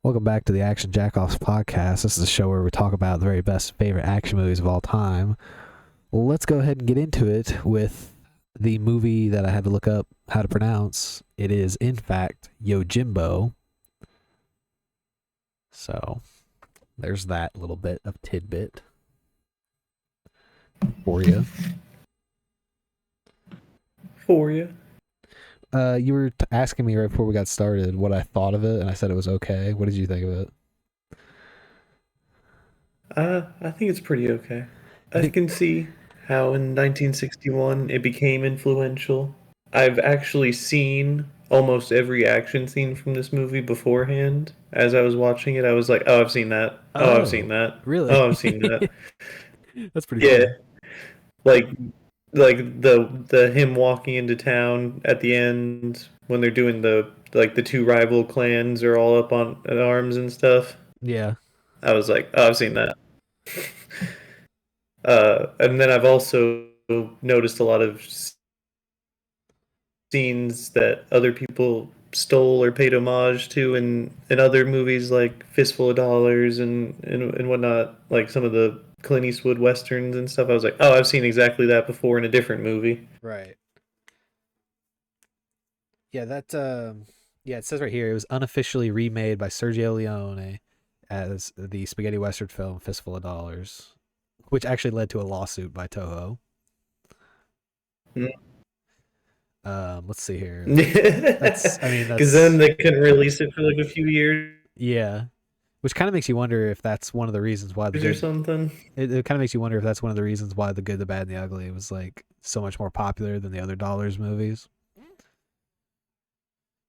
Welcome back to the Action Jack-0ffs podcast. This is a show where we talk about the very best favorite action movies of all time. Well, let's go ahead and get into it with the movie that I had to look up how to pronounce. It is, in fact, Yojimbo. So, there's that little bit of tidbit for you. You were asking me right before we got started what I thought of it, and I said it was okay. What did you think of it? I think it's pretty okay. I can see how in 1961 it became influential. I've actually seen almost every action scene from this movie beforehand. As I was watching it, I was like, "Oh, I've seen that. Oh, I've seen Oh, that. really? Oh, I've seen that." That's pretty Yeah, cool. like the him walking into town at the end when they're doing the two rival clans are all up on in arms and stuff. Yeah. I was like, "Oh, I've seen that." And then I've also noticed a lot of scenes that other people stole or paid homage to in other movies like Fistful of Dollars and whatnot, like some of the Clint Eastwood westerns and stuff. I was like, oh, I've seen exactly that before in a different movie. Right. Yeah, yeah, it says right here it was unofficially remade by Sergio Leone as the spaghetti western film Fistful of Dollars, which actually led to a lawsuit by Toho. Let's see here. Because then That's they couldn't release it for like a few years yeah, which kind of makes you wonder if that's one of the reasons why the or good. something. It kind of makes you wonder if that's one of the reasons why the Good, the Bad, and the Ugly was like so much more popular than the other Dollars movies,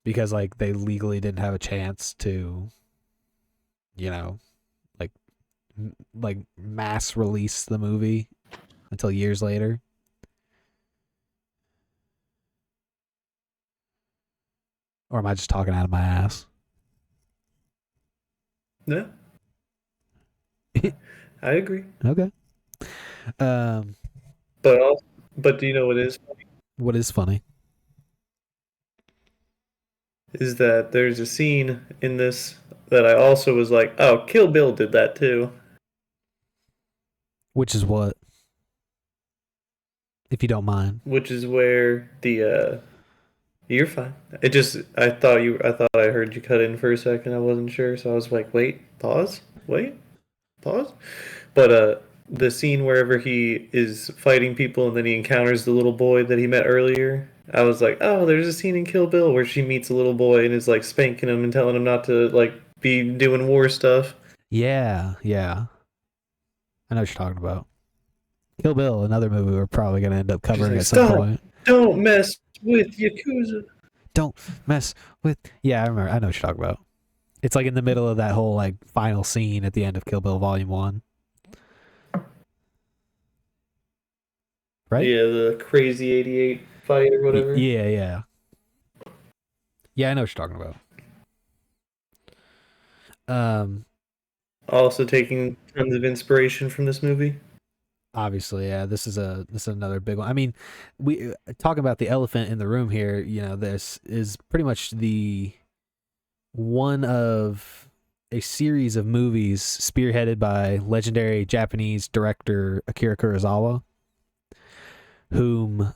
because like they legally didn't have a chance to, you know, like like mass release the movie until years later. Or am I just talking out of my ass? Yeah, I agree. Okay. Um, But do you know what is what is funny? is that there's a scene in this that I also was like, oh, Kill Bill did that too. Which is what, if you don't mind. Which is where the you're fine. It just I thought I heard you cut in for a second. I wasn't sure, so I was like, wait, pause, wait, pause. But the scene wherever he is fighting people and then he encounters the little boy that he met earlier. I was like, oh, there's a scene in Kill Bill where she meets a little boy and is like spanking him and telling him not to like be doing war stuff. Yeah, yeah. I know what you're talking about. Kill Bill, another movie we're probably gonna end up She's covering like, at some stop, point. don't mess with Yakuza. Don't mess with. Yeah, I remember. I know what you're talking about. It's like in the middle of that whole like final scene at the end of Kill Bill Volume One, right? Yeah, the crazy '88 fight or whatever. Yeah, yeah, yeah. I know what you're talking about. Um, Also taking tons of inspiration from this movie. Obviously, yeah. This is another big one. I mean, we talking about the elephant in the room here. You know, this is pretty much the one of a series of movies spearheaded by legendary Japanese director Akira Kurosawa, whom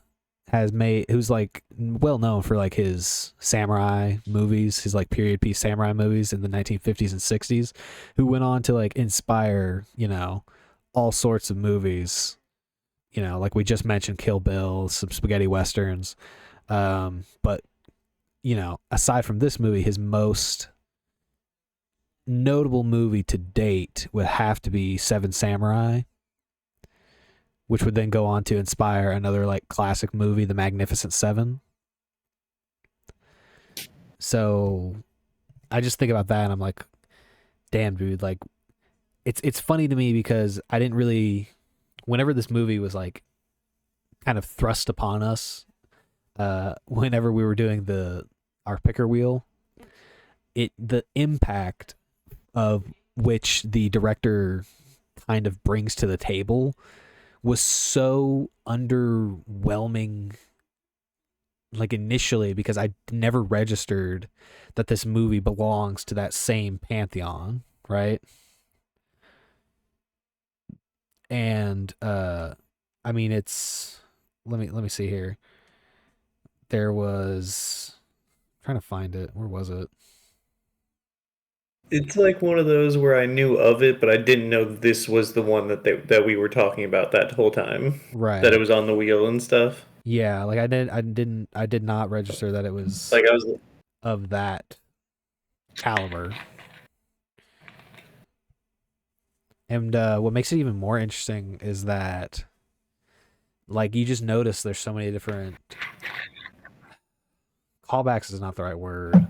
who's like well known for like his samurai movies, his like period piece samurai movies in the 1950s and 60s, who went on to like inspire, all sorts of movies, like we just mentioned Kill Bill, some spaghetti westerns. But aside from this movie, his most notable movie to date would have to be Seven Samurai, which would then go on to inspire another like classic movie, The Magnificent Seven. So I just think about that and I'm like, damn dude, like it's funny to me because I didn't really, whenever this movie was like kind of thrust upon us, whenever we were doing our picker wheel, the impact of which the director kind of brings to the table was so underwhelming like initially because I never registered that this movie belongs to that same pantheon, right? And I mean it's let me see here. There was I'm trying to find it. Where was it? It's like one of those where I knew of it, but I didn't know this was the one that we were talking about that whole time. That it Right. was on the wheel and stuff. Yeah, like I did not register that it was Like I was of that caliber. And what makes it even more interesting is that like you just notice there's so many different callbacks is not the right word.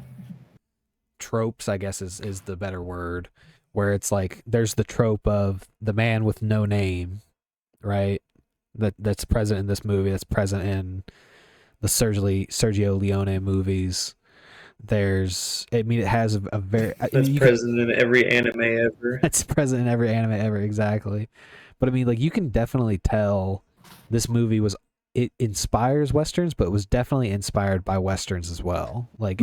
Tropes, I guess is the better word, where it's like there's the trope of the man with no name, right? That's present in this movie, that's present in the Sergio Leone movies. There's I mean it has a very I that's mean you could present in every anime ever. that's present in every anime ever, exactly. But I mean, like you can definitely tell this movie was it inspires westerns, but it was definitely inspired by westerns as well. Like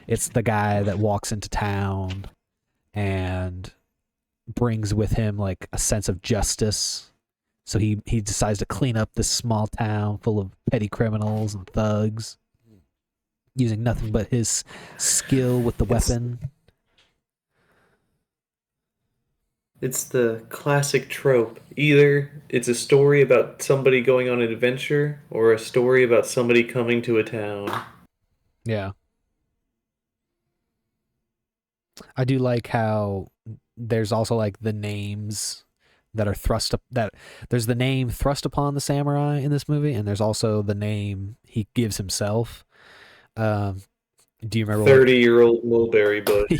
it's the guy that walks into town and brings with him like a sense of justice. So he decides to clean up this small town full of petty criminals and thugs using nothing but his skill with the It's weapon. it's the classic trope. Either it's a story about somebody going on an adventure or a story about somebody coming to a town. Yeah. I do like how there's also like the names that are thrust up that there's the name thrust upon the samurai in this movie, and there's also the name he gives himself. Um, do you remember what? 30-year-old mulberry bush.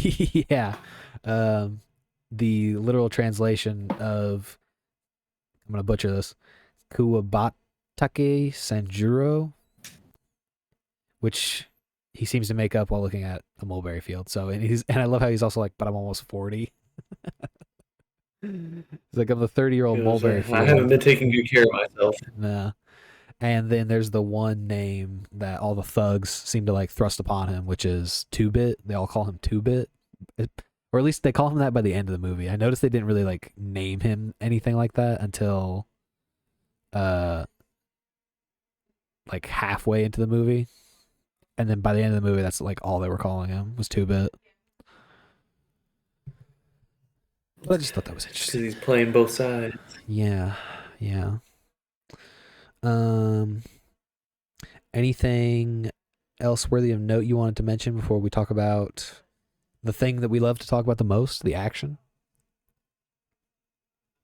Yeah, um, the literal translation of I'm gonna butcher this Kuwabatake Sanjuro, which he seems to make up while looking at a mulberry field. So and I love how he's also like, but I'm almost 40. He's like, I'm the 30-year-old mulberry I haven't field. been taking good care of myself. Nah. And then there's the one name that all the thugs seem to like thrust upon him, which is Two Bit. They all call him Two Bit, or at least they call him that by the end of the movie. I noticed they didn't really like name him anything like that until uh like halfway into the movie, and then by the end of the movie, that's like all they were calling him was Two Bit. But I just thought that was Just because interesting. he's playing both sides. Yeah, yeah. Um, anything else worthy of note you wanted to mention before we talk about the thing that we love to talk about the most, the action?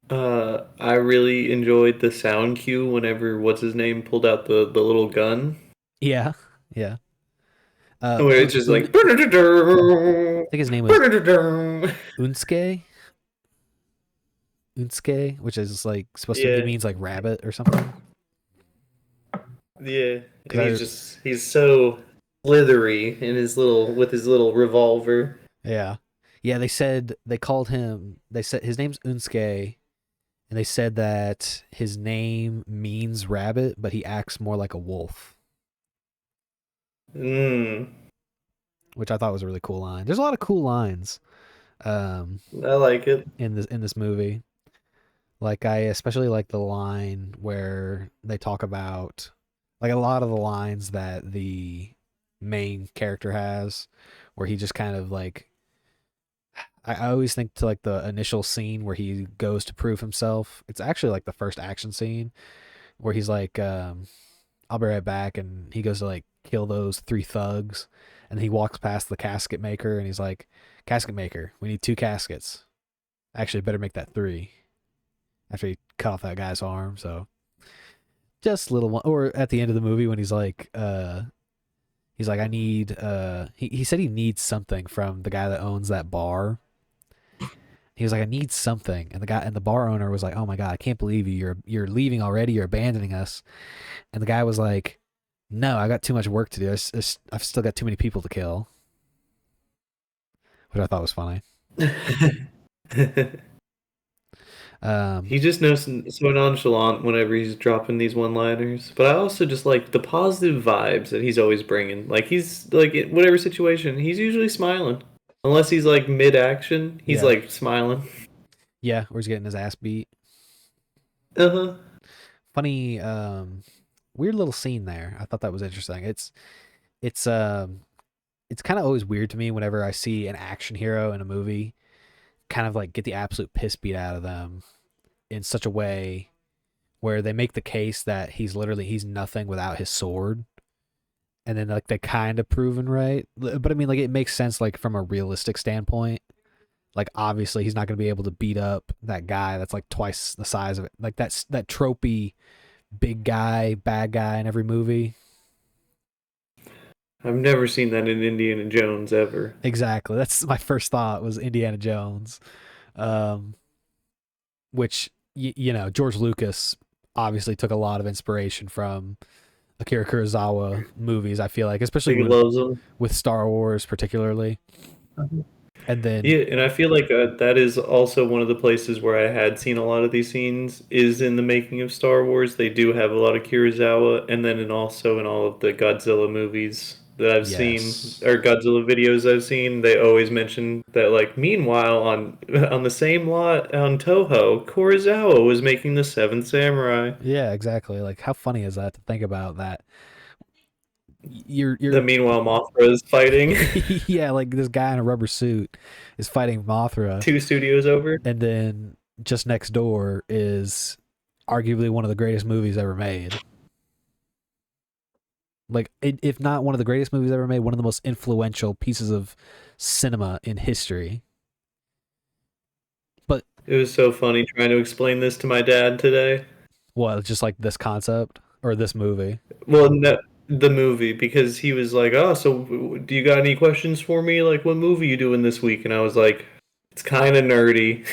I really enjoyed the sound cue whenever what's his name pulled out the little gun. Yeah, yeah. Where it's just like I think his name was Unsuke, Unsuke, which is like supposed to it yeah, means like rabbit or something. yeah, and Because he's so slithery in his little with his little revolver. yeah, yeah. They said they called him. They said his name's Unsuke, and they said that his name means rabbit, but he acts more like a wolf, Mm, which I thought was a really cool line. There's a lot of cool lines um, I like it. in this movie. Like I especially like the line where they talk about like a lot of the lines that the main character has, where he just kind of like I always think to like the initial scene where he goes to prove himself. It's actually like the first action scene where he's like, I'll be right back, and he goes to like kill those three thugs, and he walks past the casket maker, and he's like, "Casket maker, we need two caskets. Actually, better make that three." After he cut off that guy's arm, so just little one. Or at the end of the movie when he's like, I need he said he needs something from the guy that owns that bar. He was like, I need something, and the bar owner was like, Oh my god, I can't believe you. You're leaving already. You're abandoning us. And the guy was like, No, I got too much work to do. I've still got too many people to kill, which I thought was funny. Um, He just knows so nonchalant whenever he's dropping these one-liners. But I also just like the positive vibes that he's always bringing. Like he's like in whatever situation, he's usually smiling. Unless he's like mid-action, he's yeah, like smiling. yeah, or he's getting his ass beat. Uh-huh. Funny, weird little scene there. I thought that was interesting. It's it's kind of always weird to me whenever I see an action hero in a movie kind of like get the absolute piss beat out of them in such a way where they make the case that he's nothing without his sword, and then like they kind of proven right. But I mean, like it makes sense like from a realistic standpoint. Like obviously he's not going to be able to beat up that guy that's like twice the size of it. Like that's that tropey big guy, bad guy in every movie. I've never seen that in Indiana Jones ever. Exactly. That's my first thought was Indiana Jones, um, which you know George Lucas obviously took a lot of inspiration from Akira Kurosawa movies. I feel like, especially Like he loves them. with Star Wars, particularly, and then Yeah, and I feel like that is also one of the places where I had seen a lot of these scenes is in the making of Star Wars. They do have a lot of Kurosawa, and then also in all of the Godzilla movies that I've seen yes, or Godzilla videos I've seen, they always mention that like meanwhile on on the same lot on Toho, Kurosawa was making the Seventh Samurai. yeah, exactly. Like how funny is that to think about that? The You're meanwhile Mothra is fighting yeah, like this guy in a rubber suit is fighting Mothra, two studios over. and then just next door is arguably one of the greatest movies ever made. Like, if not one of the greatest movies ever made, one of the most influential pieces of cinema in history. But It was so funny trying to explain this to my dad today. well, just like this concept or this movie, Well, no, the movie because he was like, "Oh, so do you got any questions for me? Like, what movie you doing this week?" And I was like, "It's kind of nerdy."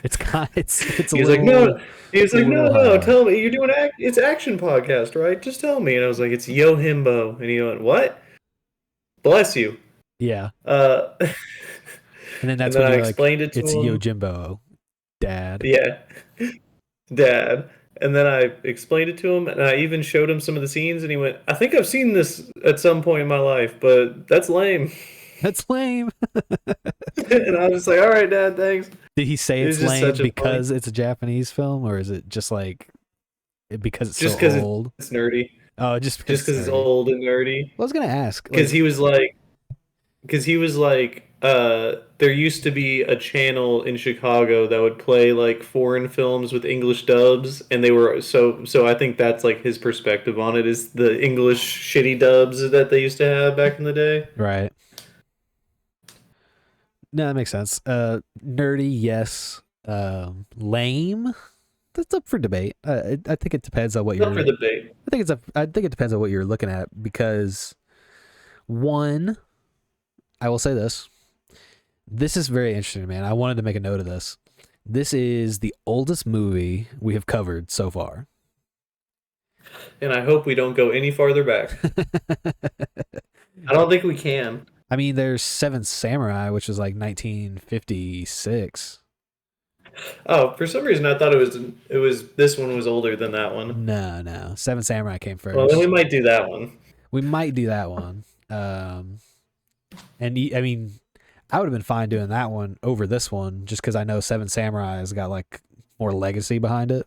it's kind, it's He was like, "No." He was a like, "No, little no, tell me. You're doing it's action podcast, right? Just tell me." And I was like, "It's Yojimbo." And he went, "What? Bless you." yeah. Uh, And then and that's then when I you're like, explained it to it's him. Yojimbo, Dad. Yeah, Dad. And then I explained it to him, and I even showed him some of the scenes, and he went, "I think I've seen this at some point in my life, but that's lame." That's lame. And I was just like, "All right, Dad, thanks." Did he say It it's was just lame such a funny, because it's a Japanese film, or is it just like because it's so just because old? it's nerdy, Oh, just because just it's because it's nerdy. old and nerdy. Well, I was gonna ask, Because like, he was like, there used to be a channel in Chicago that would play like foreign films with English dubs, and they were so. I think that's like his perspective on it is the English shitty dubs that they used to have back in the day. right? No, that makes sense. Nerdy, yes. Lame. That's up for debate. I think it depends on what Up for you're. debate. I think it's up. I think it depends on what you're looking at because one, I will say this. This is very interesting, man. I wanted to make a note of this. This is the oldest movie we have covered so far. And I hope we don't go any farther back. I don't think we can. I mean, there's Seven Samurai, which was like 1956. Oh, for some reason I thought it was this one was older than that one. No, no. Seven Samurai came Well, then we first. might do that one. We might do that one. And I mean, I would have been fine doing that one over this one just because I know Seven Samurai has got like more legacy behind it.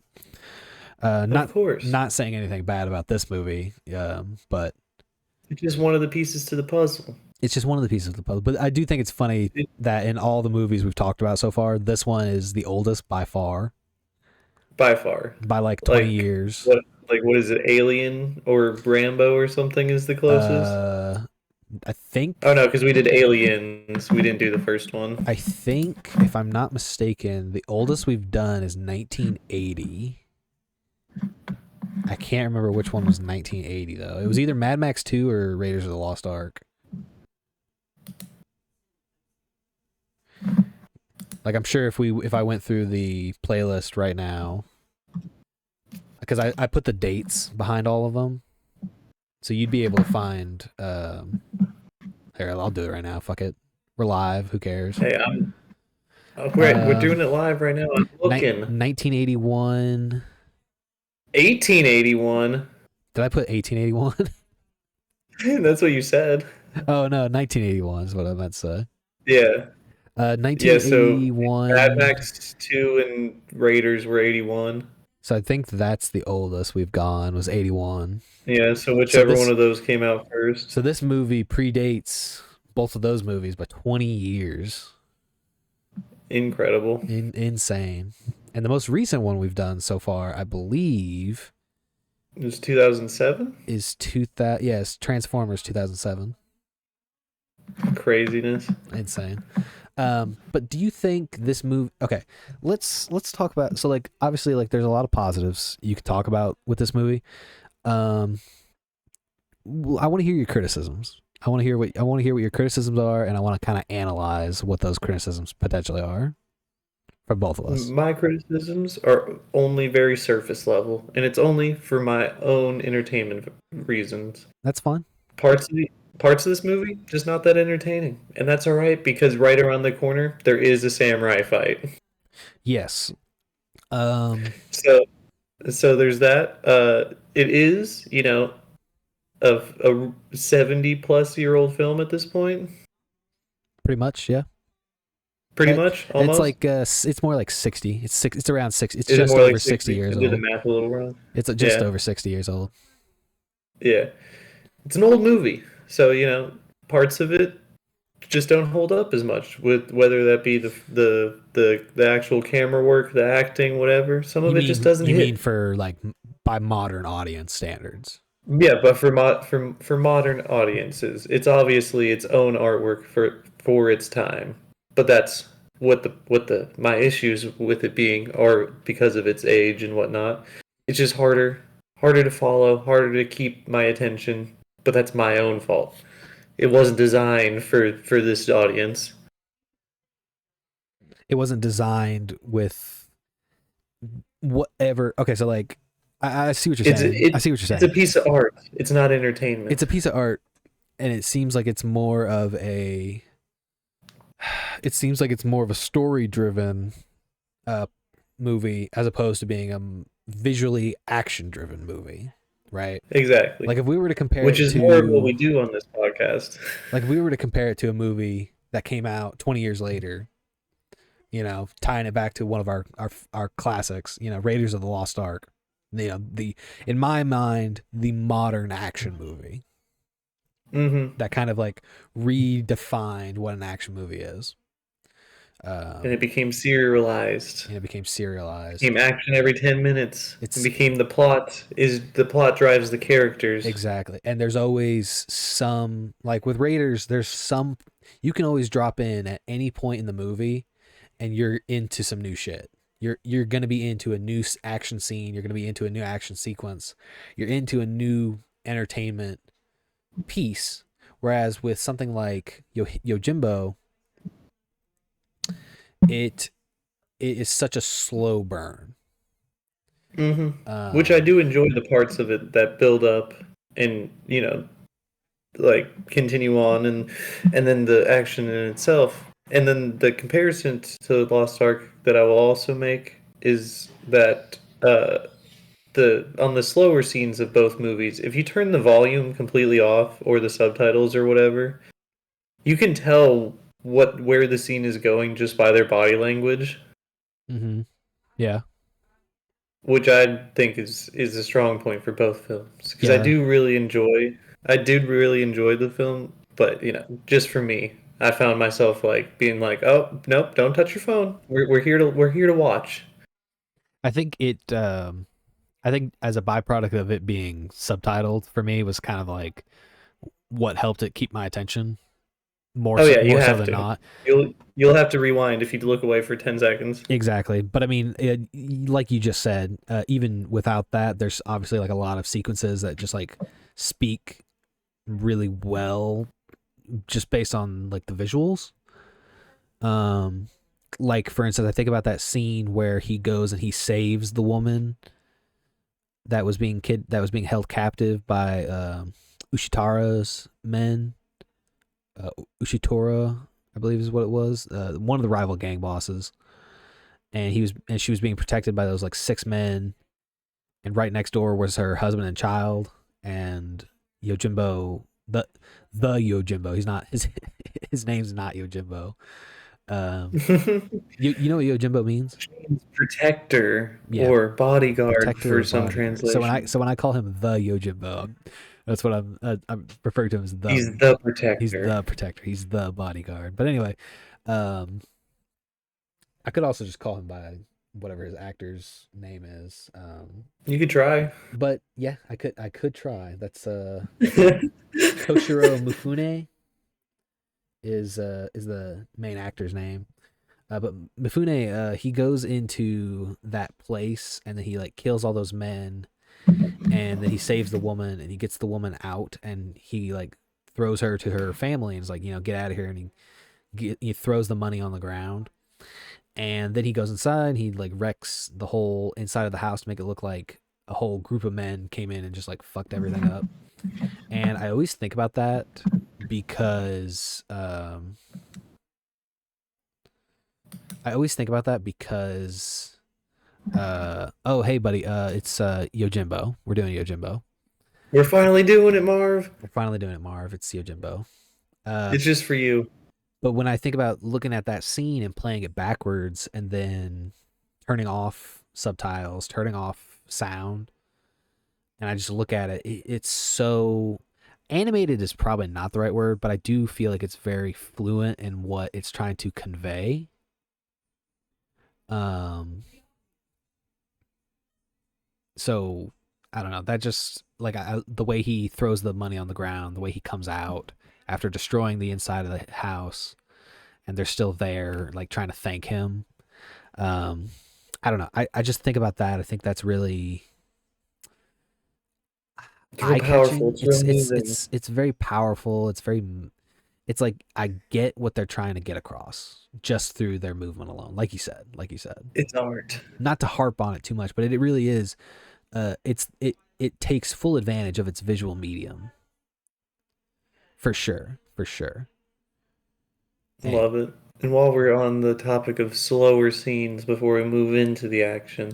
Of course. Not saying anything bad about this movie, but It's just one of the pieces to the puzzle. it's just one of the pieces of the puzzle. But I do think it's funny that in all the movies we've talked about so far, this one is the oldest by far, By far. by like 20 Like years. what is it, Alien or Rambo or something is the closest? Uh, I Oh think no, because we did Aliens. We didn't do the first one. I think if I'm not mistaken, the oldest we've done is 1980. I can't remember which one was 1980 though. It was either Mad Max 2 or Raiders of the Lost Ark. Like I'm sure if I went through the playlist right now, because I put the dates behind all of them, so you'd be able to find. Here, I'll do it right now. Fuck it, we're live. Who cares? Hey, We're doing it live right now. I'm looking. 1981. 1881. Did I put 1881? That's what you said. Oh no, 1981 is what I meant to say. Yeah. Yeah, so Mad 1981. Max 2 and Raiders were 81. So I think that's the oldest we've gone was 81. Yeah, so So whichever one this of those came out first. so this movie predates both of those movies by 20 years. Incredible. Insane. And the most recent one we've done so far, I believe, It was 2007? is 2000. Yes, Transformers 2007. Craziness. Insane. But do you think this movie? Okay, let's talk about. So like, obviously, like, there's a lot of positives you could talk about with this movie. I want to hear your criticisms. I want to hear what your criticisms are, and I want to kind of analyze what those criticisms potentially are for both of us. My criticisms are only very surface level, and it's only for my own entertainment reasons. That's fine. Parts of the parts of this movie just not that entertaining, and that's all right because right around the corner there is a samurai fight. Yes. So so there's that. It is a 70-plus-year-old film at this point, Pretty much, yeah. pretty much It's almost. like it's more like 60. It's around 60. It's Is it just more over like 60 60? I years did the old. math a little wrong. It's just Yeah, over 60 years old. yeah. It's an old movie, so parts of it just don't hold up as much. With whether that be the actual camera work, the acting, whatever. Some of it just doesn't You mean hit. for like by modern audience standards? Yeah, but for modern audiences, it's obviously its own artwork for its time. But that's what the my issues with it being are because of its age and whatnot. It's just harder to follow, harder to keep my attention. But that's my own fault. It wasn't designed for this audience. It wasn't designed with whatever. Okay, so like I see what you're It's saying. I it see what you're it's a saying. piece of art. It's not entertainment. It's a piece of art, and it seems like it's more of a. It seems like it's more of a story-driven uh, movie as opposed to being a visually action-driven movie, right? Exactly. Like if we were to compare Which it is more of what we to, do on this podcast. like if we were to compare it to a movie that came out 20 years later, tying it back to one of our classics, Raiders of the Lost Ark, the in my mind the modern action movie Hmm. that kind of like redefined what an action movie is. And it became serialized. And it became serialized. Became action every 10 minutes. It It's became the plot drives the characters. exactly, and there's always some, like with Raiders, there's some you can always drop in at any point in the movie, and you're into some new shit. You're gonna be into a new action scene. You're gonna be into a new action sequence. You're into a new entertainment piece. Whereas with something like Yojimbo, it it is such a slow burn. Hmm. Which I Um, do enjoy the parts of it that build up and, like continue on and then the action in itself. And then the comparison to Lost Ark that I will also make is that the on the slower scenes of both movies, if you turn the volume completely off or the subtitles or whatever, you can tell where the scene is going just by their body language, mhm. Yeah, which I think is a strong point for both films because yeah. I did really enjoy the film, but just for me, I found myself like being like, "Oh, nope, don't touch your phone. We're here to watch." I think it. I think as a byproduct of it being subtitled for me was kind of like what helped it keep my attention Oh yeah, you more so have than to. not. You'll have to rewind if you look away for 10 seconds. Exactly. But I mean, like you just said, even without that, there's obviously like a lot of sequences that just like speak really well just based on like the visuals. Um, like for instance, I think about that scene where he goes and he saves the woman that was being held captive by Ushitara's men, Ushitora. I believe is what it was. One of the rival gang bosses, and she was being protected by those like six men, and right next door was her husband and child, and Yojimbo, the Yojimbo. He's not his name's not Yojimbo. Um, you know what Yojimbo means? Protector Yeah, or bodyguard protector for or some bodyguard. So translation. when I call him the Yojimbo, that's what I'm referring to him as the. He's the He's protector. the protector. He's the bodyguard. But anyway, um, I could also just call him by whatever his actor's name is. You could try. But yeah, I could try. That's Toshiro Mifune is the main actor's name. But Mifune, he goes into that place and then he like kills all those men and then he saves the woman and he gets the woman out and he like throws her to her family and is like, get out of here, and he throws the money on the ground. And then he goes inside, he like wrecks the whole inside of the house to make it look like a whole group of men came in and just like fucked everything up. And I always think about that because oh hey buddy, it's Yojimbo. We're doing Yojimbo. We're finally doing it, Marv. We're finally doing it, Marv. It's Yojimbo. Uh It's just for you. but when I think about looking at that scene and playing it backwards and then turning off subtitles, turning off sound, and I just look at it, it's so animated is probably not the right word, but I do feel like it's very fluent in what it's trying to convey. Um, so I don't know. That just like the way he throws the money on the ground, the way he comes out after destroying the inside of the house, and they're still there, like trying to thank him. Um, I don't know. I just think about that. I think that's really It's real eye powerful. catching. It's real It's moving. it's it's very powerful. It's like I get what they're trying to get across just through their movement alone. Like you said. It's art. Not to harp on it too much, but it really is. It takes full advantage of its visual medium for sure, for sure. And Love it. And while we're on the topic of slower scenes before we move into the action,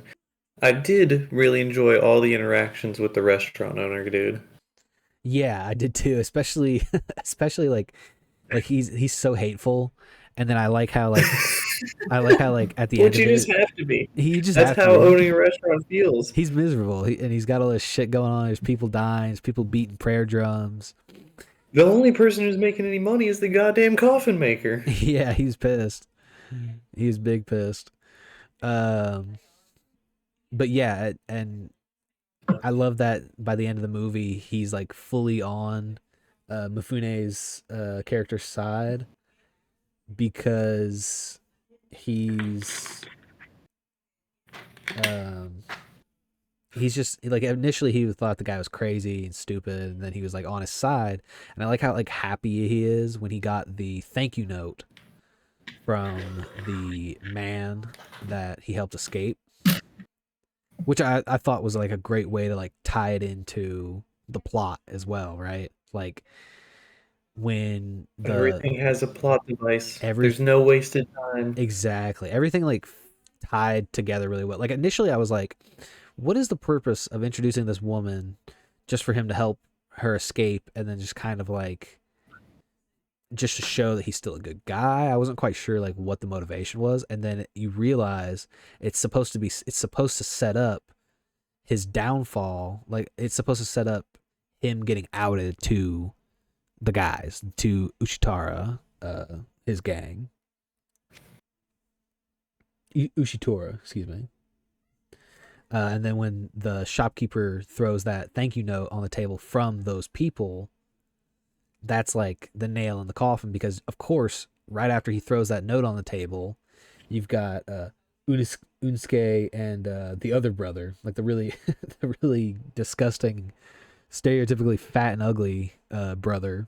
I did really enjoy all the interactions with the restaurant owner, dude. yeah, I did too, especially especially like he's so hateful, and then I like how like at the end Which of you just it have to be. he just That's have to how be. owning a restaurant feels. He's miserable, and he's got all this shit going on. There's people dying. There's people beating prayer drums. The only person who's making any money is the goddamn coffin maker. Yeah, he's pissed. He's big pissed. Um, but yeah, and I love that by the end of the movie, he's like fully on Mifune's character's side because he's um he's just like initially he thought the guy was crazy and stupid, and then he was like on his side, and I like how like happy he is when he got the thank you note from the man that he helped escape, which I thought was like a great way to like tie it into the plot as well, right? Like when the Everything has a plot device. every There's no wasted time. exactly everything like tied together really well. Like initially I was like, what is the purpose of introducing this woman just for him to help her escape and then just kind of like just to show that he's still a good guy. I wasn't quite sure like what the motivation was, and then you realize it's supposed to set up his downfall. Like it's supposed to set up him getting outed to the guys, to Ushitara, his gang. Ushitora, excuse me. And then when the shopkeeper throws that thank you note on the table from those people, that's like the nail in the coffin because, of course, right after he throws that note on the table, you've got Unsuke and the other brother, like the really, the really disgusting, stereotypically fat and ugly brother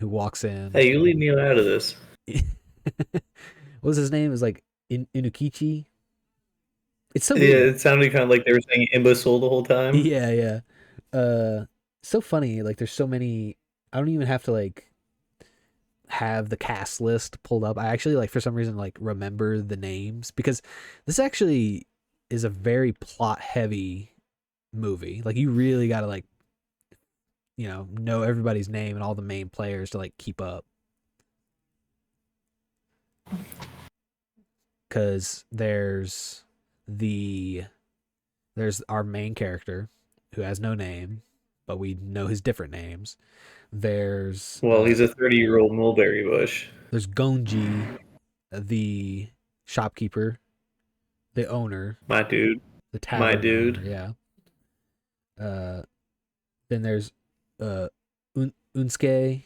who walks in. Hey, you leave me out of this. What was his name? It was like Inukichi. It's so Yeah, weird. it sounded kind of like they were saying imbecile the whole time. Yeah, yeah. So funny. Like there's so many. I don't even have to like have the cast list pulled up. I actually like for some reason like remember the names because this actually is a very plot heavy movie. Like you really got to like know everybody's name and all the main players to like keep up. Cuz the there's our main character who has no name, but we know his different names. There's Well, he's a 30-year-old mulberry bush. there's Gonji, the shopkeeper, the owner, My dude. the My tavern owner. dude. Yeah. Uh, then there's uh, Unsuke.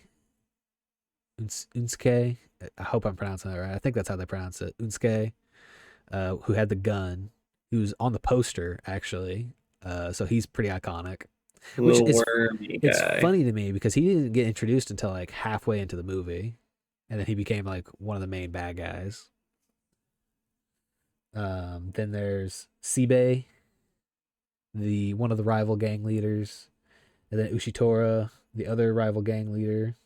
Unsuke. I hope I'm pronouncing that right. I think that's how they pronounce it. Unsuke, who had the gun, who's on the poster actually. So he's pretty iconic. Which Little is wormy it's guy. funny to me because he didn't get introduced until like halfway into the movie, and then he became like one of the main bad guys. Then there's Sibe, the one of the rival gang leaders, and then Ushitora, the other rival gang leader,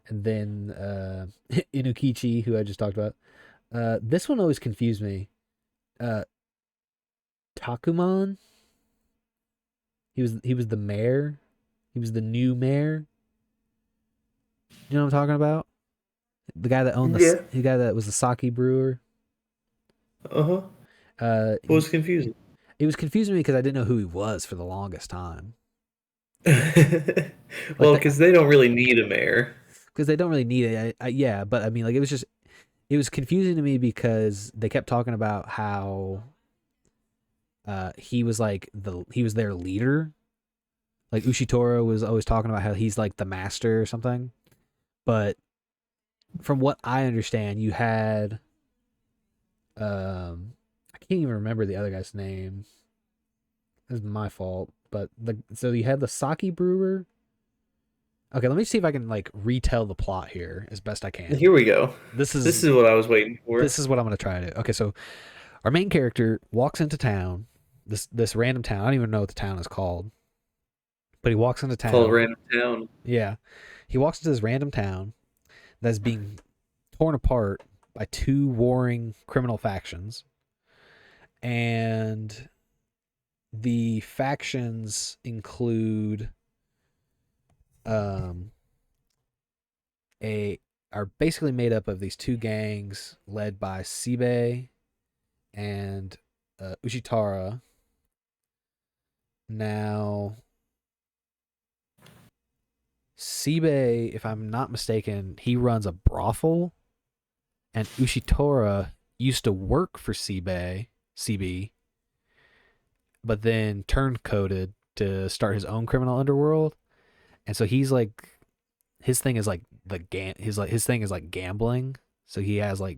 and then Inukichi, who I just talked about. This one always confused me. Uh, Takuman, he was the mayor. He was the new mayor. You know what I'm talking about? The guy that owned Yeah. the guy that was the sake brewer. Uh-huh. What He was confusing? it was confusing me because I didn't know who he was for the longest time. Like Well, the because they don't really need a mayor. because they don't really need it. Yeah, but I mean, like it was confusing to me because they kept talking about how he was like he was their leader. Like Ushitora was always talking about how he's like the master or something. But from what I understand, you had I can't even remember the other guy's name. That's my fault. But so you had the sake brewer. Okay, let me see if I can like retell the plot here as best I can. Here we go. This This is is what I was waiting for. this is what I'm gonna try to do. Okay, so our main character walks into town, this random town. I don't even know what the town is called, but he walks into It's called town. Random Town. Yeah, he walks into this random town that's being torn apart by two warring criminal factions, and the factions include um a are basically made up of these two gangs led by Sibe and Ushitara. Now, Sibe, if I'm not mistaken, he runs a brothel, and Ushitora used to work for CB, but then turncoated to start his own criminal underworld. And so he's like, his thing is like his thing is like gambling. So he has like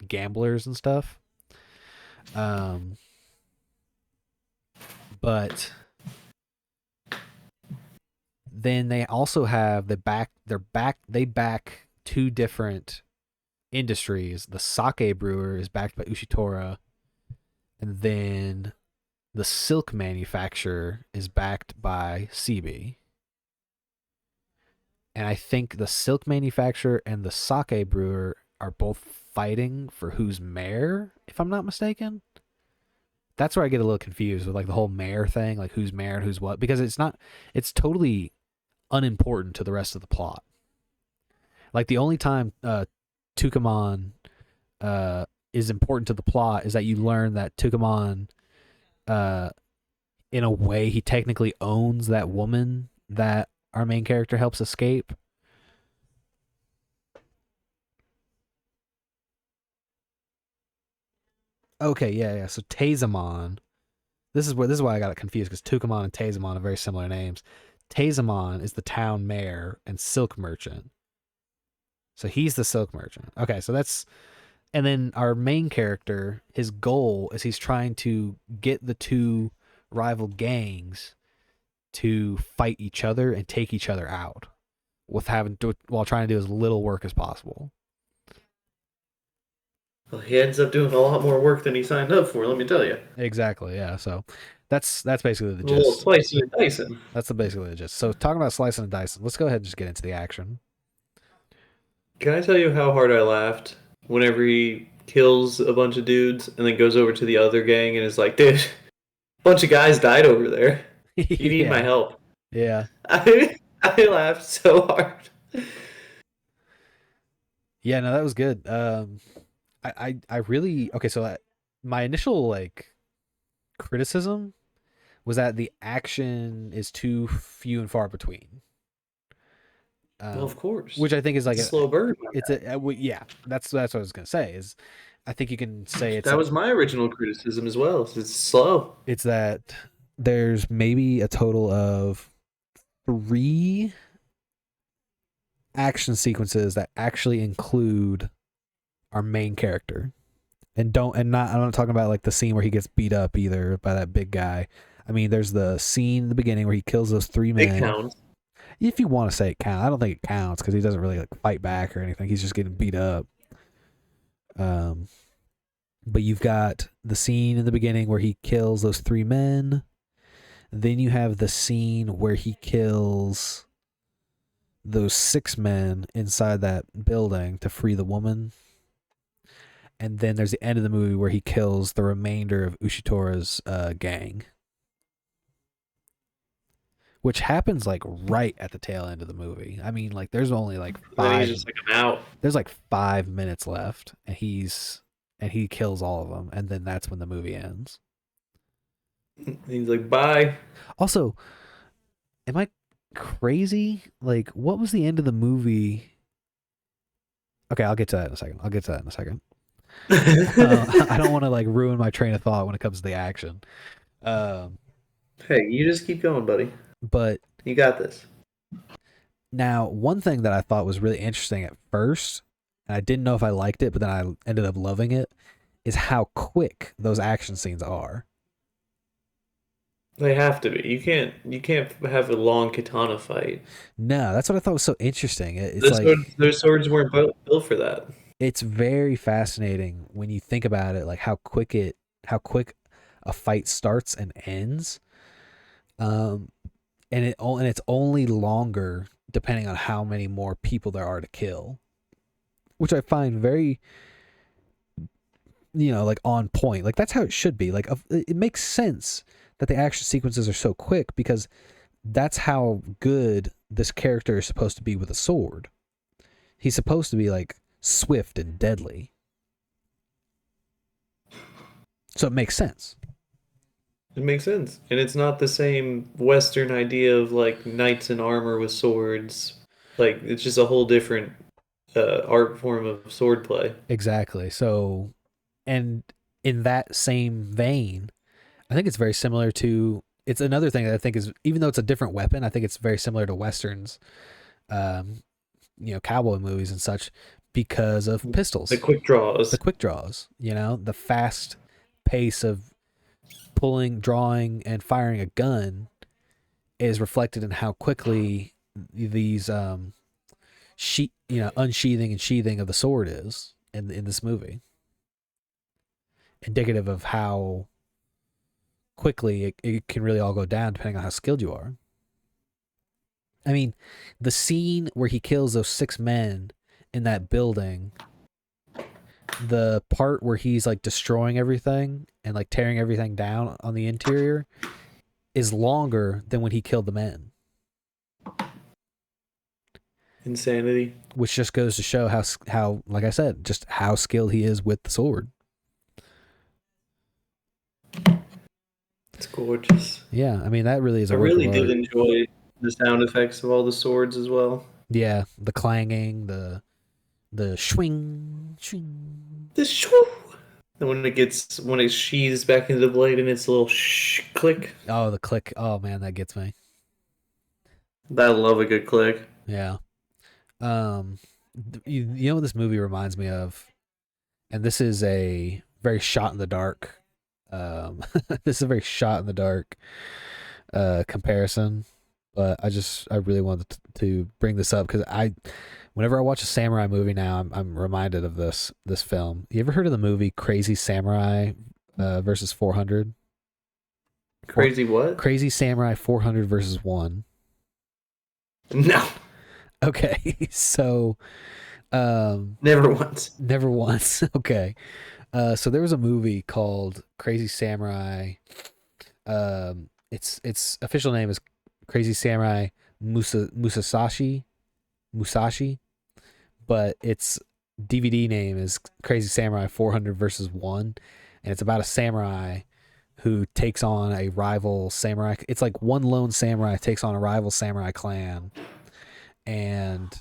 gamblers and stuff. Um, but then they also have they back two different industries. The sake brewer is backed by Ushitora, and then the silk manufacturer is backed by CB. And I think the silk manufacturer and the sake brewer are both fighting for who's mayor, if I'm not mistaken. That's where I get a little confused with like the whole mayor thing, like who's mayor and who's what, because it's totally unimportant to the rest of the plot. Like the only time Tucumon is important to the plot is that you learn that Tucumon, in a way, he technically owns that woman that our main character helps escape. Okay, yeah. So Tazamon, this is why I got it confused because Tucumon and Tazamon are very similar names. Tazamon is the town mayor and silk merchant. So he's the silk merchant. Okay, so that's and then our main character, his goal is he's trying to get the two rival gangs to fight each other and take each other out while trying to do as little work as possible. Well, he ends up doing a lot more work than he signed up for, let me tell you. Exactly, yeah. So that's basically the A little gist. slicing and dicing. That's basically the gist. So talking about slicing and dicing, let's go ahead and just get into the action. Can I tell you how hard I laughed whenever he kills a bunch of dudes and then goes over to the other gang and is like, dude, a bunch of guys died over there. You need my Yeah. help. Yeah. I laughed so hard. Yeah, no, that was good. I really okay. So my initial like criticism was that the action is too few and far between. Well, of course. Which I think is like It's a slow burn. yeah, that's what I was gonna say is I think you can say That was my original criticism as well. It's slow. it's that there's maybe a total of 3 action sequences that actually include our main character. I'm not talking about like the scene where he gets beat up either by that big guy. I mean, there's the scene in the beginning where he kills those 3 men. It counts. If you want to say it counts, I don't think it counts because he doesn't really like fight back or anything. He's just getting beat up. But you've got the scene in the beginning where he kills those 3 men. Then you have the scene where he kills those 6 men inside that building to free the woman. And then there's the end of the movie where he kills the remainder of Ushitora's gang. Which happens like right at the tail end of the movie. I mean, like there's only like 5. He's just like, I'm out. There's like 5 minutes left, and he kills all of them, and then that's when the movie ends. He's like, bye. Also, am I crazy? Like, what was the end of the movie? Okay, I'll get to that in a second. I don't want to like ruin my train of thought when it comes to the action. Hey, you just keep going, buddy. But you got this. Now, one thing that I thought was really interesting at first, and I didn't know if I liked it, but then I ended up loving it, is how quick those action scenes are. They have to be. You can't have a long katana fight. No, that's what I thought was so interesting. It's those swords weren't built for that. It's very fascinating when you think about it, like how quick a fight starts and ends. And it's only longer depending on how many more people there are to kill, which I find very, like on point. Like that's how it should be. Like it makes sense that the action sequences are so quick because that's how good this character is supposed to be with a sword. He's supposed to be like swift and deadly. So it makes sense. It makes sense. And it's not the same Western idea of like knights in armor with swords. Like it's just a whole different art form of swordplay. Exactly. So, and in that same vein, I think it's very similar to. It's another thing that I think is, even though it's a different weapon, I think it's very similar to westerns, cowboy movies and such, because of pistols. The quick draws. The fast pace of pulling, drawing, and firing a gun is reflected in how quickly these unsheathing and sheathing of the sword is in this movie. Indicative of how quickly it can really all go down depending on how skilled you are. I mean, the scene where he kills those 6 men in that building, the part where he's like destroying everything and like tearing everything down on the interior is longer than when he killed the men. Insanity. Which just goes to show how like I said, just how skilled he is with the sword. It's gorgeous. Yeah, I mean that really is. I really did enjoy the sound effects of all the swords as well. Yeah, the clanging, the swing, swing. The shoo. And when it sheathes back into the blade and it's a little click. Oh, the click. Oh man, that gets me. I love a good click. Yeah. You know what this movie reminds me of, and this is a very shot in the dark. This is a very shot in the dark comparison, but I really wanted to bring this up because whenever I watch a samurai movie now, I'm reminded of this film. You ever heard of the movie Crazy Samurai versus 400? Crazy what? Crazy Samurai 400 versus 1. No. Okay, so Never once. Never once. Okay. So there was a movie called Crazy Samurai. Its official name is Crazy Samurai Musashi, but its DVD name is Crazy Samurai 400 versus 1, and it's about a samurai who takes on a rival samurai. It's like one lone samurai takes on a rival samurai clan and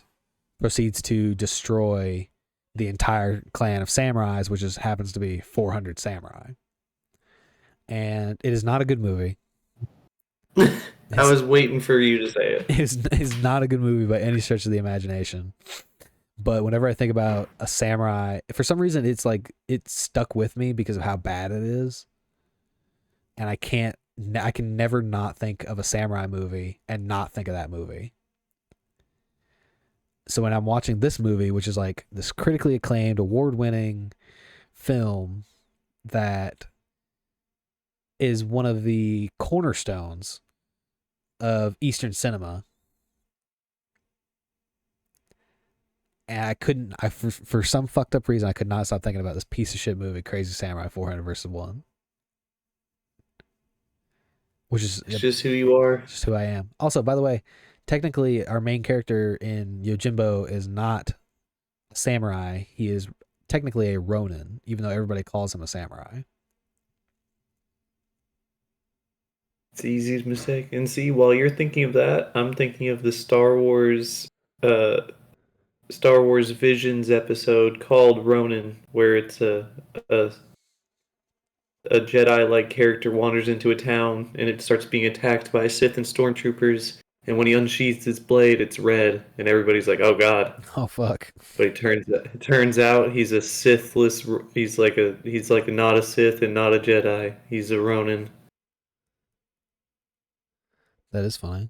proceeds to destroy the entire clan of samurais, which happens to be 400 samurai. And it is not a good movie. I was waiting for you to say it. It's not a good movie by any stretch of the imagination. But whenever I think about a samurai, for some reason it's like it's stuck with me because of how bad it is. And I can never not think of a samurai movie and not think of that movie. So when I'm watching this movie, which is like this critically acclaimed, award-winning film that is one of the cornerstones of Eastern cinema, and for some fucked up reason, I could not stop thinking about this piece of shit movie, Crazy Samurai 400 versus 1. Which is It's just who you are. just who I am. Also, by the way, technically, our main character in Yojimbo is not a samurai. He is technically a ronin, even though everybody calls him a samurai. It's the easiest mistake. And see, while you're thinking of that, I'm thinking of the uh, Star Wars Visions episode called Ronin, where it's a a Jedi-like character wanders into a town and it starts being attacked by Sith and stormtroopers. And when he unsheathes his blade, it's red, and everybody's like, "Oh God!" Oh fuck! But it turns out he's a Sithless. He's like not a Sith and not a Jedi. He's a Ronin, That is funny.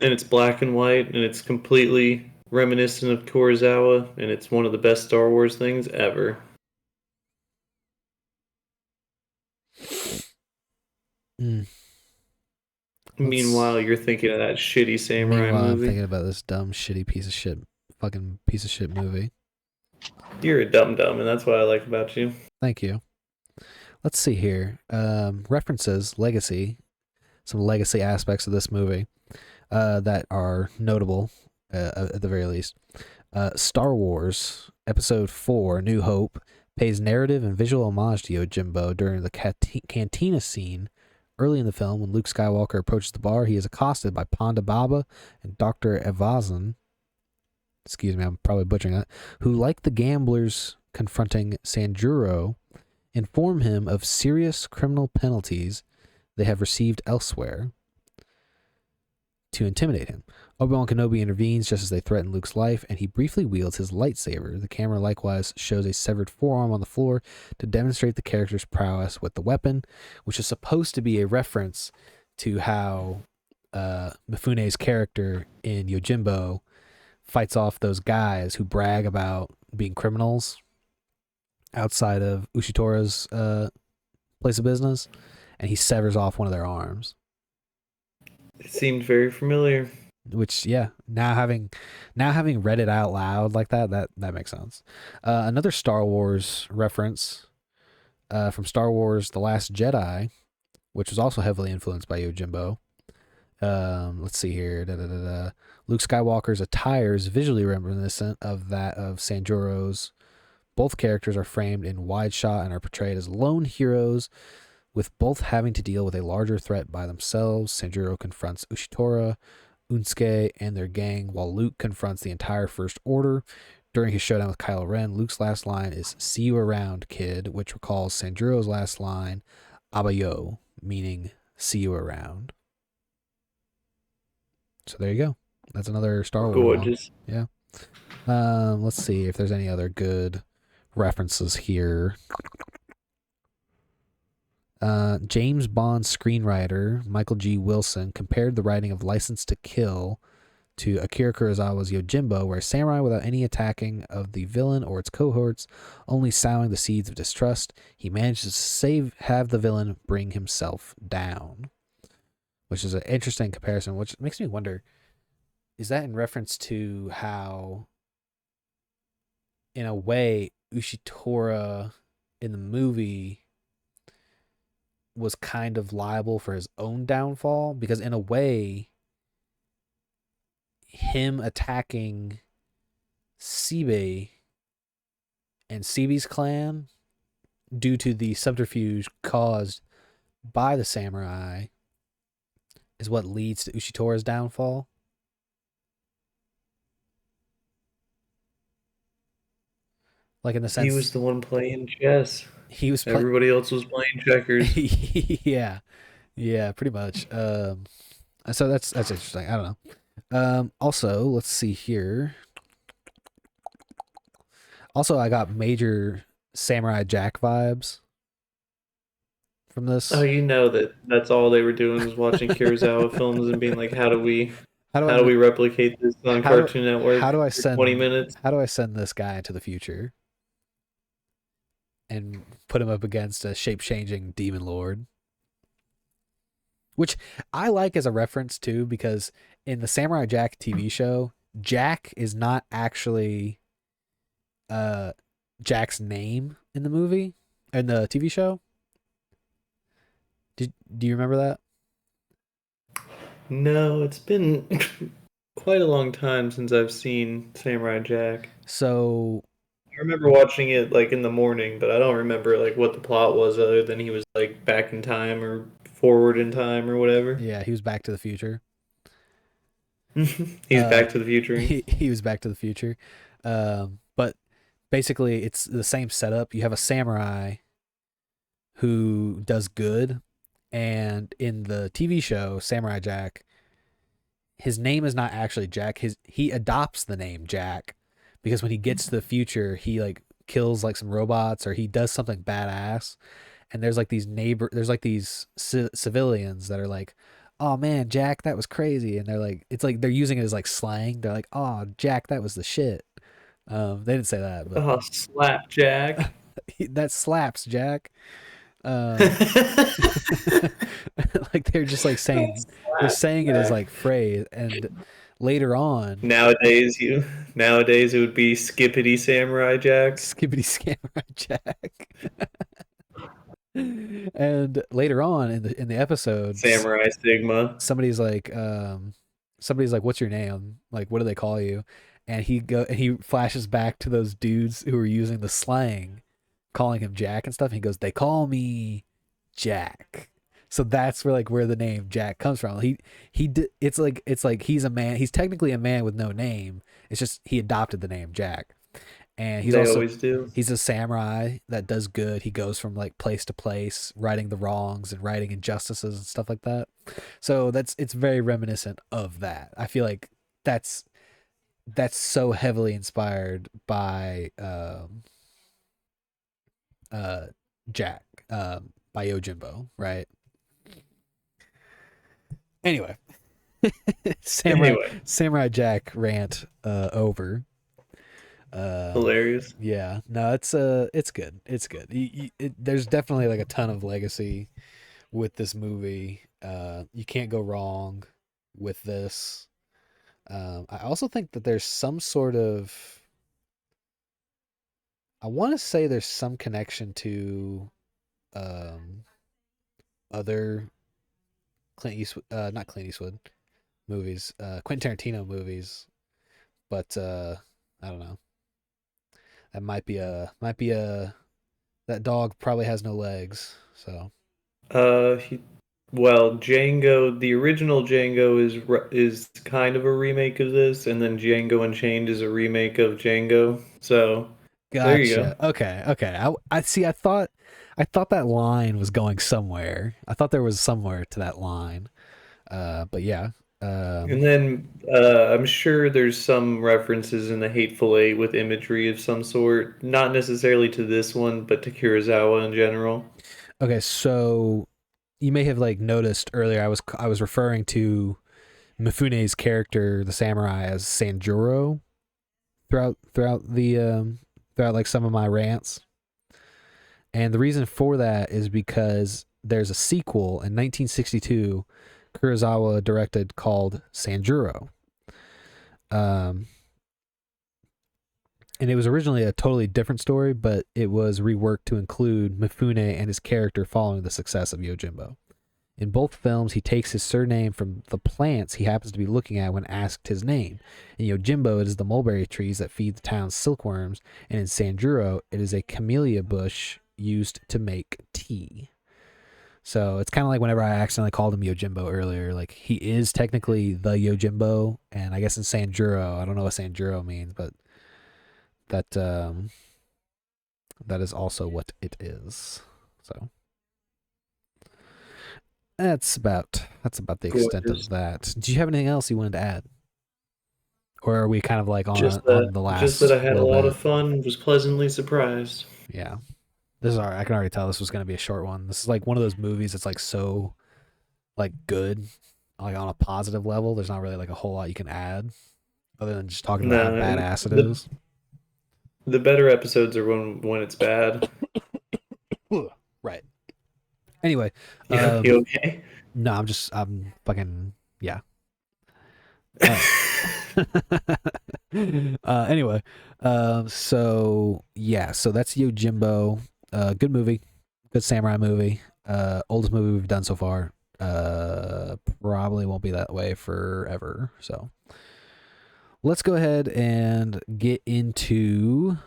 and it's black and white, and it's completely reminiscent of Kurosawa, and it's one of the best Star Wars things ever. Mm. Meanwhile, you're thinking of that shitty samurai Meanwhile, I'm movie. thinking about this dumb, shitty fucking piece of shit movie. You're a dum dum, and that's what I like about you. Thank you. Let's see here. References, legacy, some legacy aspects of this movie that are notable at the very least. Star Wars Episode 4, New Hope, pays narrative and visual homage to Yojimbo during the cantina scene. Early in the film, when Luke Skywalker approaches the bar, he is accosted by Ponda Baba and Dr. Evazan, excuse me, I'm probably butchering that, who, like the gamblers confronting Sanjuro, inform him of serious criminal penalties they have received elsewhere to intimidate him. Obi-Wan Kenobi intervenes just as they threaten Luke's life, and he briefly wields his lightsaber. The camera likewise shows a severed forearm on the floor to demonstrate the character's prowess with the weapon, which is supposed to be a reference to how Mifune's character in Yojimbo fights off those guys who brag about being criminals outside of Ushitora's place of business, and he severs off one of their arms. It seemed very familiar. Which, yeah, now having read it out loud like that makes sense. Another Star Wars reference from Star Wars: The Last Jedi, which was also heavily influenced by Yojimbo. Let's see here. Luke Skywalker's attire is visually reminiscent of that of Sanjuro's. Both characters are framed in wide shot and are portrayed as lone heroes, with both having to deal with a larger threat by themselves. Sanjuro confronts Ushitora, Unsuke, and their gang, while Luke confronts the entire First Order. During his showdown with Kylo Ren, Luke's last line is "See you around, kid," which recalls Sanjuro's last line, "Abayo," meaning "see you around." So there you go. That's another Star Wars Gorgeous. one. Yeah. Let's see if there's any other good references here. James Bond screenwriter Michael G. Wilson compared the writing of License to Kill to Akira Kurosawa's Yojimbo, where a samurai, without any attacking of the villain or its cohorts, only sowing the seeds of distrust, he manages to have the villain bring himself down. Which is an interesting comparison, which makes me wonder, is that in reference to how in a way, Ushitora in the movie was kind of liable for his own downfall because, in a way, him attacking Sibe and Sibi's clan due to the subterfuge caused by the samurai is what leads to Ushitora's downfall. Like, in the He was sense, the one playing chess. he was playing. Everybody else was playing checkers. Yeah, yeah, pretty much. So that's interesting. I don't know. Also, let's see here. Also, I got major Samurai Jack vibes from Oh, this. you know that's all they were doing was watching Kurosawa films and being like, How do I how do we replicate this on how do Cartoon how Network do I for 20 send minutes? how do I send this guy into the future and put him up against a shape changing demon lord? Which I like as a reference too, because in the Samurai Jack TV show, Jack is not actually uh Jack's name in the movie, in the TV show. Do you remember that? No, it's been quite a long time since I've seen Samurai Jack. So I remember watching it like in the morning, but I don't remember like what the plot was other than he was like back in time or forward in time or whatever. yeah, he was Back to the Future. He's back to the future. He was Back to the Future. But basically, it's the same setup. You have a samurai who does good, and in the TV show Samurai Jack, his name is not actually Jack. He adopts the name Jack because when he gets to the future, he like kills like some robots or he does something badass. And there's like these civilians that are like, "Oh man, Jack, that was crazy," and they're like, it's like they're using it as like slang. They're like, "Oh, Jack, that was the shit." They didn't say that, but Oh, slapjack. that slaps, Jack. Um, like they're just like saying they're saying it as Slapjack. like phrase, and later on, Nowadays it would be Skippity Samurai Jack. skippity scammer Jack. And later on in the episodes, Samurai Sigma. somebody's like, "What's your name? Like, what do they call you?" And he flashes back to those dudes who were using the slang, calling him Jack and stuff. And he goes, "They call me Jack." So that's where the name Jack comes from. It's like he's a man. He's technically a man with no name. It's just he adopted the name Jack, and They always do. he's a samurai that does good. He goes from like place to place, righting the wrongs and righting injustices and stuff like that. So it's very reminiscent of that. I feel like that's that's so heavily inspired by uh Jack by Yojimbo, right? Anyway, samurai Anyway, samurai Jack rant over. Um, hilarious. yeah, no, it's good. It's good. There's definitely like a ton of legacy with this movie. You can't go wrong with this. I also think that there's some sort of, I want to say there's some connection to um other Clint Eastwood, not Clint Eastwood movies, Quentin Tarantino movies, but I don't know. That might be a that dog probably has no legs. So Uh, he, well, Django, the original Django is kind of a remake of this, and then Django Unchained is a remake of Django. So there you go. gotcha. Okay, okay. I see. I thought that line was going somewhere. I thought there was somewhere to that line. But yeah. And then I'm sure there's some references in the Hateful Eight with imagery of some sort, not necessarily to this one, but to Kurosawa in general. Okay, so you may have like noticed earlier I was referring to Mifune's character, the samurai, as Sanjuro throughout like some of my rants. And the reason for that is because there's a sequel in 1962 Kurosawa directed called Sanjuro. Um, and it was originally a totally different story, but it was reworked to include Mifune and his character following the success of Yojimbo. In both films, he takes his surname from the plants he happens to be looking at when asked his name. In Yojimbo, it is the mulberry trees that feed the town's silkworms, and in Sanjuro, it is a camellia bush used to make tea. So it's kind of like whenever I accidentally called him Yojimbo earlier, like he is technically the Yojimbo, and I guess in Sanjuro, I don't know what Sanjuro means, but that that is also what it is. So that's about the extent Gorgeous. of that. Do you have anything else you wanted to add, or are we kind of like Just on that, the just that last I had a little lot of bit? fun. Was pleasantly surprised. Yeah, this is all right. I can already tell this was going to be a short one. This is like one of those movies that's like so like good, like on a positive level. There's not really like a whole lot you can add other than just talking about how No, badass it the is. the better episodes are when it's bad. Right. Anyway, Yeah, you okay? no, I'm fucking yeah. Uh, anyway, so yeah, so that's Yojimbo. Good movie, good samurai movie. Oldest movie we've done so far. Probably won't be that way forever. So let's go ahead and get into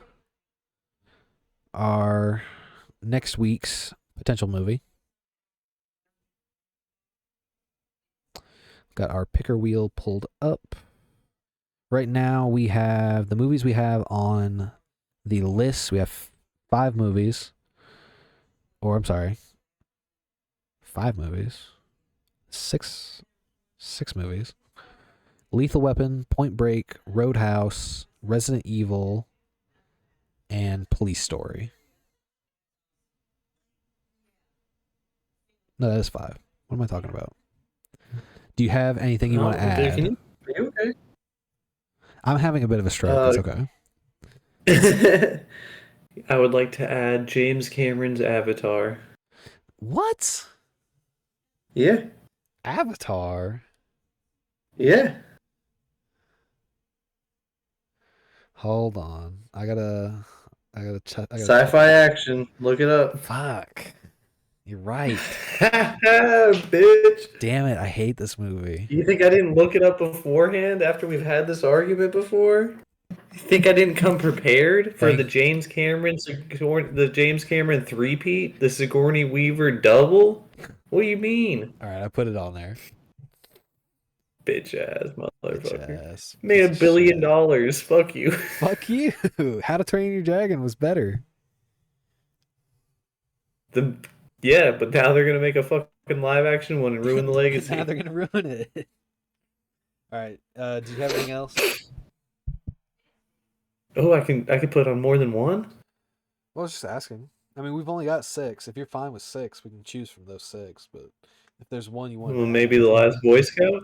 our next week's potential movie. Got our picker wheel pulled up. Right now, we have the movies we have on the list. We have 5 movies. Or, I'm sorry, 5 movies. Six movies. Lethal Weapon, Point Break, Roadhouse, Resident Evil, and Police Story. No, that is 5. What am I talking about? Do you have anything you want to Oh, dude, add? are you okay? I'm having a bit of a stroke. Uh, It's okay. I would like to add James Cameron's Avatar. What? Yeah, Avatar? yeah. Hold on. I gotta check. I gotta check Sci-fi this. action. Look it up. Fuck. You're right. Bitch. Damn it. I hate this movie. You think I didn't look it up beforehand after we've had this argument before? You think I didn't come prepared for Thank. The James Cameron three-peat, the Sigourney Weaver double? What do you mean? All right. I put it on there. Bitch ass Bitch motherfucker. ass Made piece a of billion shit. dollars. Fuck you. Fuck you. How to Train Your Dragon was better. The Yeah, but now they're gonna make a fucking live action one and ruin the Now legacy. they're gonna ruin it. All right. Do you have anything else? Oh, I can put on more than one? Well, I was just asking. I mean, we've only got 6. If you're fine with 6, we can choose from those 6. But if there's one you wanted Well, to maybe add, the last Boy Scout?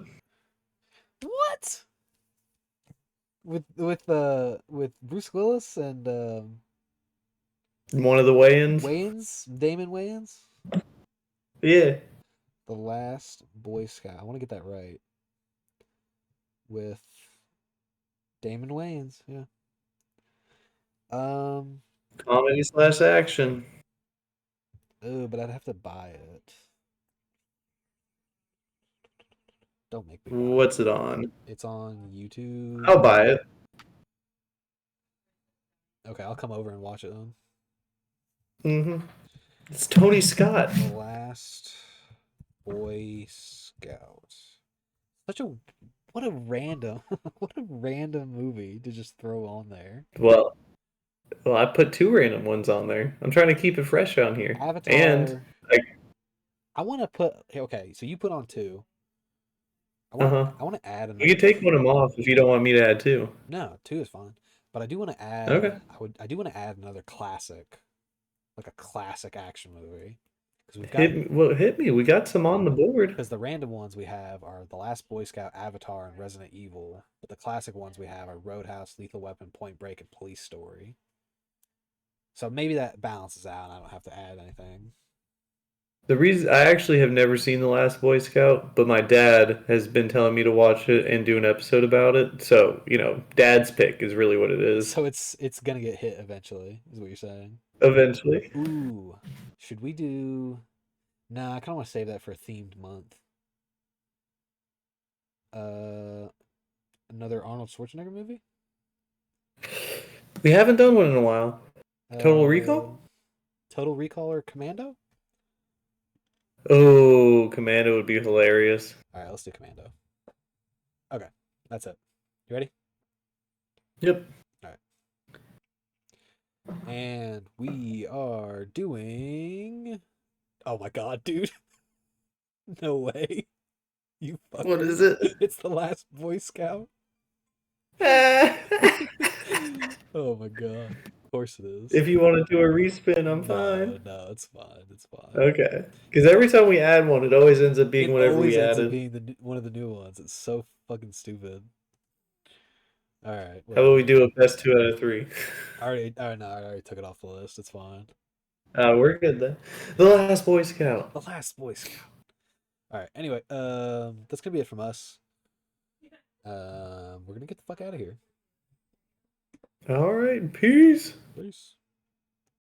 what? With Bruce Willis and One of the weigh-ins? Damon Wayans, Yeah. the last Boy Scout. I want to get that right. With Damon Wayans, yeah. Um. Comedy slash action. Oh, but I'd have to buy it. Don't make me buy What's it. it on? It's on YouTube. I'll buy it. Okay, I'll come over and watch it then. Mm-hmm. It's Tony Scott. The last Boy Scout. Such a what a random what a random movie to just throw on there. Well, I put 2 random ones on there. I'm trying to keep it fresh on here. And Avatar. like, I want to put okay. So you put on 2. uh-huh. I want to add You another. can take one of them off if you don't want me to add 2. No, 2 is fine. But I do want to add. Okay. I do want to add another classic, like a classic action movie, because we've got Hit me. We got some on the board. because the random ones we have are The Last Boy Scout, Avatar, and Resident Evil. But the classic ones we have are Roadhouse, Lethal Weapon, Point Break, and Police Story. So maybe that balances out and I don't have to add anything. The reason I actually have never seen The Last Boy Scout, but my dad has been telling me to watch it and do an episode about it. So, dad's pick is really what it is. So it's gonna get hit eventually, is what you're saying. Eventually. Ooh, should we do? Nah, I kind of want to save that for a themed month. Uh, another Arnold Schwarzenegger movie. We haven't done one in a while. Total Uh, Recall? Total Recall or Commando? Oh, Commando would be hilarious. All right, let's do Commando. Okay, that's it. You ready? Yep. All right. And we are doing. Oh my god, dude. No way. You What fucker. is it? It's the last Boy Scout. Oh my god. Of course it is. If you want to do a respin, I'm No, fine. no, it's fine. It's fine. Okay. Because every time we add one, it always ends up being It whatever always we ends up added. being one of the new ones. It's so fucking stupid. All right, How about we whatever. do a best 2 out of 3? I already took it off the list. It's fine. We're good then. The Last Boy Scout. The last Boy Scout. All right. Anyway, that's gonna be it from us. We're gonna get the fuck out of here. All right. Peace. Peace.